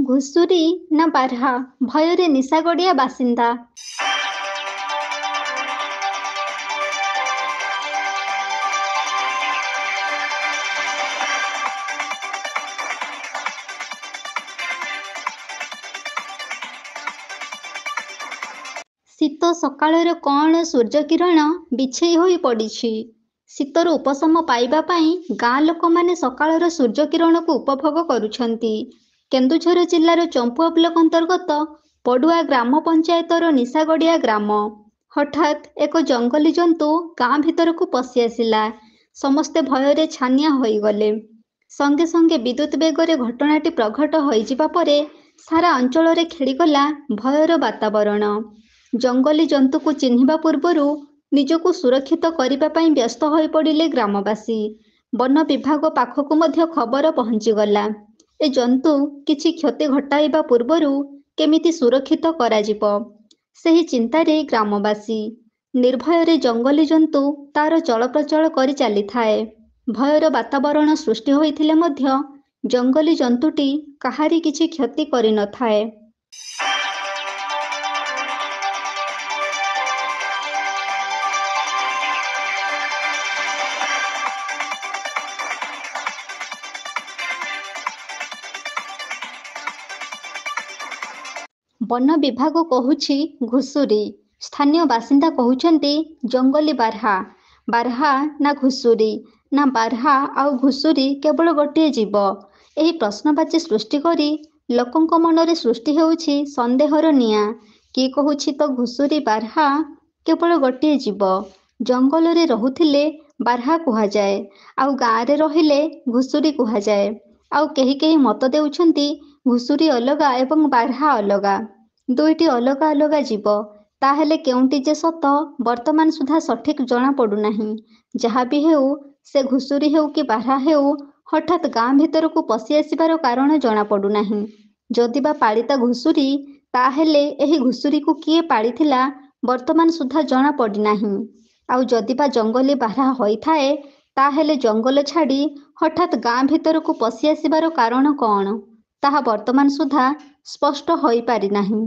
ଘୁଷୁରୀ ନା ବାର୍ହା ଭୟରେ ନିଶାଗଡ଼ିଆ ବାସିନ୍ଦା। ଶୀତ ସକାଳର କଅଁଳ ସୂର୍ଯ୍ୟକିରଣ ବିଛେଇ ହୋଇ ପଡ଼ିଛି। ଶୀତରୁ ଉପଶମ ପାଇବା ପାଇଁ ଗାଁ ଲୋକମାନେ ସକାଳର ସୂର୍ଯ୍ୟକିରଣକୁ ଉପଭୋଗ କରୁଛନ୍ତି। କେନ୍ଦୁଝର ଜିଲ୍ଲାର ଚମ୍ପୁଆ ବ୍ଲକ ଅନ୍ତର୍ଗତ ପଡୁଆ ଗ୍ରାମ ପଞ୍ଚାୟତର ନିଶାଗଡ଼ିଆ ଗ୍ରାମ। ହଠାତ୍ ଏକ ଜଙ୍ଗଲୀ ଜନ୍ତୁ ଗାଁ ଭିତରକୁ ପଶି ଆସିଲା। ସମସ୍ତେ ଭୟରେ ଛାନିଆ ହୋଇଗଲେ। ସଙ୍ଗେ ସଙ୍ଗେ ବିଦ୍ୟୁତ୍ ବେଗରେ ଘଟଣାଟି ପ୍ରଘଟ ହୋଇଯିବା ପରେ ସାରା ଅଞ୍ଚଳରେ ଖେଳିଗଲା ଭୟର ବାତାବରଣ। ଜଙ୍ଗଲୀ ଜନ୍ତୁକୁ ଚିହ୍ନିବା ପୂର୍ବରୁ ନିଜକୁ ସୁରକ୍ଷିତ କରିବା ପାଇଁ ବ୍ୟସ୍ତ ହୋଇପଡ଼ିଲେ ଗ୍ରାମବାସୀ। ବନ ବିଭାଗ ପାଖକୁ ମଧ୍ୟ ଖବର ପହଞ୍ଚିଗଲା। ଏ ଜନ୍ତୁ କିଛି କ୍ଷତି ଘଟାଇବା ପୂର୍ବରୁ କେମିତି ସୁରକ୍ଷିତ କରାଯିବ, ସେହି ଚିନ୍ତାରେ ଗ୍ରାମବାସୀ। ନିର୍ଭୟରେ ଜଙ୍ଗଲୀ ଜନ୍ତୁ ତାର ଚଳପ୍ରଚଳ କରି ଚାଲିଥାଏ। ଭୟର ବାତାବରଣ ସୃଷ୍ଟି ହୋଇଥିଲେ ମଧ୍ୟ ଜଙ୍ଗଲୀ ଜନ୍ତୁଟି କାହାରି କିଛି କ୍ଷତି କରିନଥାଏ। ବନ ବିଭାଗ କହୁଛି ଘୁଷୁରୀ, ସ୍ଥାନୀୟ ବାସିନ୍ଦା କହୁଛନ୍ତି ଜଙ୍ଗଲୀ ବାର୍ହା। ବାର୍ହା ନା ଘୁଷୁରୀ? ନା ବାର୍ହା ଆଉ ଘୁଷୁରୀ କେବଳ ଗୋଟିଏ ଜୀବ? ଏହି ପ୍ରଶ୍ନବାଚୀ ସୃଷ୍ଟି କରି ଲୋକଙ୍କ ମନରେ ସୃଷ୍ଟି ହେଉଛି ସନ୍ଦେହର ନିଆଁ। କିଏ କହୁଛି ତ ଘୁଷୁରୀ ବାର୍ହା କେବଳ ଗୋଟିଏ ଜୀବ। ଜଙ୍ଗଲରେ ରହୁଥିଲେ ବାର୍ହା କୁହାଯାଏ, ଆଉ ଗାଁରେ ରହିଲେ ଘୁଷୁରୀ କୁହାଯାଏ। ଆଉ କେହି କେହି ମତ ଦେଉଛନ୍ତି ଘୁଷୁରୀ ଅଲଗା ଏବଂ ବାର୍ହା ଅଲଗା, ଦୁଇଟି ଅଲଗା ଅଲଗା ଜୀବ। ତାହେଲେ କେଉଁଟି ଯେ ସତ ବର୍ତ୍ତମାନ ସୁଦ୍ଧା ସଠିକ୍ ଜଣାପଡ଼ୁନାହିଁ। ଯାହା ବି ହେଉ, ସେ ଘୁଷୁରୀ ହେଉ କି ବାର୍ହା ହେଉ, ହଠାତ୍ ଗାଁ ଭିତରକୁ ପଶି ଆସିବାର କାରଣ ଜଣାପଡ଼ୁନାହିଁ। ଯଦି ବା ପାଳିତା ଘୁଷୁରୀ, ତାହେଲେ ଏହି ଘୁଷୁରୀକୁ କିଏ ପାଳିଥିଲା ବର୍ତ୍ତମାନ ସୁଦ୍ଧା ଜଣାପଡ଼ିନାହିଁ। ଆଉ ଯଦି ବା ଜଙ୍ଗଲୀ ବାର୍ହା ହୋଇଥାଏ, ତାହେଲେ ଜଙ୍ଗଲ ଛାଡ଼ି ହଠାତ୍ ଗାଁ ଭିତରକୁ ପଶି ଆସିବାର କାରଣ କ'ଣ, ତାହା ବର୍ତ୍ତମାନ ସୁଦ୍ଧା ସ୍ପଷ୍ଟ ହୋଇପାରିନାହିଁ।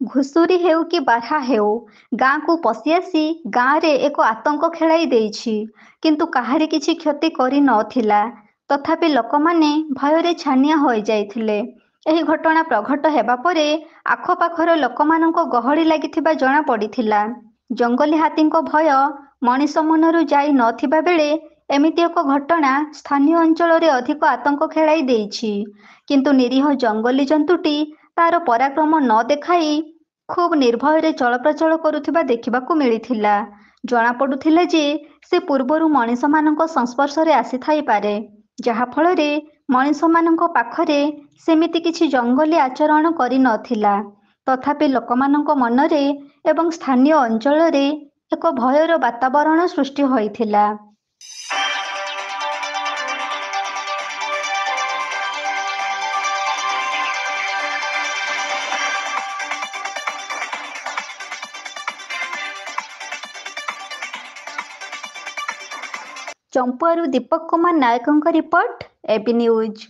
ଘୁଷୁରୀ ହେଉ କି ବାର୍ହା ହେଉ, ଗାଁକୁ ପଶି ଆସି ଗାଁରେ ଏକ ଆତଙ୍କ ଖେଳାଇ ଦେଇଛି, କିନ୍ତୁ କାହାରି କିଛି କ୍ଷତି କରିନଥିଲା। ତଥାପି ଲୋକମାନେ ଭୟରେ ଛାନିଆ ହୋଇଯାଇଥିଲେ। ଏହି ଘଟଣା ପ୍ରଘଟ ହେବା ପରେ ଆଖପାଖର ଲୋକମାନଙ୍କ ଗହଳି ଲାଗିଥିବା ଜଣାପଡ଼ିଥିଲା। ଜଙ୍ଗଲୀ ହାତୀଙ୍କ ଭୟ ମଣିଷ ମନରୁ ଯାଇ ନଥିବା ବେଳେ ଏମିତି ଏକ ଘଟଣା ସ୍ଥାନୀୟ ଅଞ୍ଚଳରେ ଅଧିକ ଆତଙ୍କ ଖେଳାଇ ଦେଇଛି। କିନ୍ତୁ ନିରୀହ ଜଙ୍ଗଲୀ ଜନ୍ତୁଟି ତାର ପରାକ୍ରମ ନ ଦେଖାଇ ଖୁବ୍ ନିର୍ଭୟରେ ଚଳପ୍ରଚଳ କରୁଥିବା ଦେଖିବାକୁ ମିଳିଥିଲା। ଜଣାପଡ଼ୁଥିଲା ଯେ ସେ ପୂର୍ବରୁ ମଣିଷମାନଙ୍କ ସଂସ୍ପର୍ଶରେ ଆସିଥାଇପାରେ, ଯାହାଫଳରେ ମଣିଷମାନଙ୍କ ପାଖରେ ସେମିତି କିଛି ଜଙ୍ଗଲୀ ଆଚରଣ କରିନଥିଲା। ତଥାପି ଲୋକମାନଙ୍କ ମନରେ ଏବଂ ସ୍ଥାନୀୟ ଅଞ୍ଚଳରେ ଏକ ଭୟର ବାତାବରଣ ସୃଷ୍ଟି ହୋଇଥିଲା। ଚମ୍ପୁଆରୁ ଦୀପକ କୁମାର ନାୟକଙ୍କ ରିପୋର୍ଟ, এবি ନ୍ୟୁଜ୍।